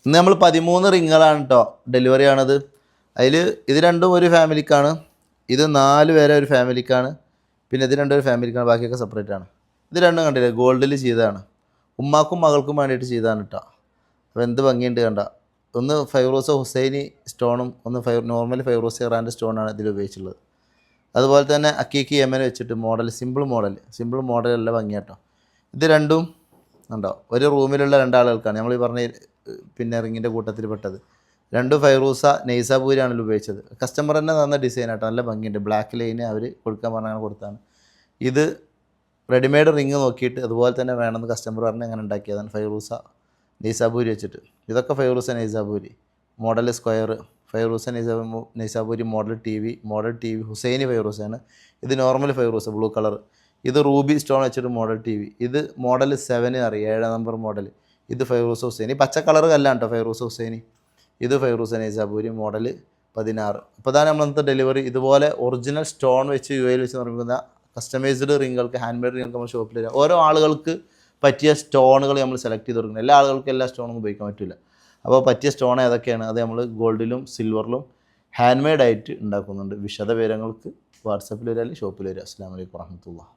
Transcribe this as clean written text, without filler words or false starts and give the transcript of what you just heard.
ഇന്ന് നമ്മൾ 13 റിങ്ങുകളാണ് കേട്ടോ ഡെലിവറി ആണത്. അതിൽ ഇത് രണ്ടും ഒരു ഫാമിലിക്കാണ്, ഇത് 4 പേരെ ഒരു ഫാമിലിക്കാണ്, പിന്നെ ഇത് രണ്ടും ഒരു ഫാമിലിക്കാണ്, ബാക്കിയൊക്കെ സെപ്പറേറ്റ് ആണ്. ഇത് രണ്ടും കണ്ടില്ലേ ഗോൾഡിൽ ചെയ്തതാണ്, ഉമ്മാക്കും മകൾക്കും വേണ്ടിയിട്ട് ചെയ്തതാണ് കേട്ടോ. അപ്പോൾ എന്ത് ഭംഗിയുണ്ട് കണ്ട. ഒന്ന് ഫൈറൂസ ഹുസൈനി സ്റ്റോണും ഒന്ന് നോർമൽ ഫൈറൂസ ഇറാൻ്റെ സ്റ്റോണാണ് ഇതിൽ ഉപയോഗിച്ചിട്ടുള്ളത്. അതുപോലെ തന്നെ അക്കീക്ക് യമൻ വെച്ചിട്ട് മോഡൽ സിമ്പിൾ മോഡൽ എല്ലാം ഭംഗിയാട്ടോ. ഇത് രണ്ടും ഉണ്ടോ ഒരു റൂമിലുള്ള രണ്ടാളുകൾക്കാണ് നമ്മൾ ഈ പറഞ്ഞ പിന്നെ റിങ്ങിൻ്റെ കൂട്ടത്തിൽ പെട്ടത്. രണ്ടും ഫൈറൂസ നെയ്സാപൂരിയാണല്ലോ ഉപയോഗിച്ചത്. കസ്റ്റമർ തന്നെ തന്ന ഡിസൈൻ ആട്ടോ, നല്ല ഭംഗിയുണ്ട്. ബ്ലാക്ക് ലൈന് അവർ കൊടുക്കാൻ പറഞ്ഞാൽ കൊടുത്താണ്. ഇത് റെഡിമെയ്ഡ് റിങ് നോക്കിയിട്ട് അതുപോലെ തന്നെ വേണമെന്ന് കസ്റ്റമർ പറഞ്ഞ് അങ്ങനെ ഉണ്ടാക്കിയതാണ്. ഫൈറൂസ നെയ്സാപൂരി വെച്ചിട്ട്. ഇതൊക്കെ ഫൈറൂസ നെയ്സാപൂരി മോഡൽ സ്ക്വയർ, ഫൈറൂസ നെയ്സാപൂരി മോഡൽ ടി വി ഹുസൈനി ഫൈറൂസയാണ്. ഇത് നോർമൽ ഫൈറൂസ ബ്ലൂ കളർ. ഇത് റൂബി സ്റ്റോൺ വെച്ചിട്ട് മോഡൽ ടി വി. ഇത് മോഡൽ 7 അറിയാം, 7 നമ്പർ മോഡൽ. ഇത് ഫൈറൂസ ഹുസൈനി പച്ച കളർ കല്ലാണ് കേട്ടോ ഫൈറൂസ ഹുസൈനി. ഇത് ഫൈറൂസ നെയ്സാപൂരി മോഡൽ 16. അപ്പോൾ അതാണ് നമ്മളത്തെ ഡെലിവറി. ഇതുപോലെ ഒറിജിനൽ സ്റ്റോൺ വെച്ച് UAE വെച്ച് നിർമ്മിക്കുന്ന കസ്റ്റമൈസ്ഡ് റിങ്ങുകൾക്ക്, ഹാൻഡ് മെയ്ഡ് റിങ്ങുകൾക്ക് നമ്മൾ ഷോപ്പിൽ വരിക. ഓരോ ആളുകൾക്ക് പറ്റിയ സ്റ്റോണുകൾ നമ്മൾ സെലക്ട് ചെയ്ത് കൊടുക്കുന്നത്. എല്ലാ ആളുകൾക്കും എല്ലാ സ്റ്റോണും ഉപയോഗിക്കാൻ പറ്റില്ല. അപ്പോൾ പറ്റിയ സ്റ്റോൺ ഏതൊക്കെയാണ് അത് നമ്മൾ ഗോൾഡിലും സിൽവറിലും ഹാൻഡ് മെയ്ഡ് ആയിട്ട് ഉണ്ടാക്കുന്നുണ്ട്. വിശദ വിവരങ്ങൾക്ക് വാട്സപ്പിൽ വരിക, ഷോപ്പിൽ വരിക. അസ്സലാമു അലൈക്കും വറഹ്മത്തുള്ളാഹി.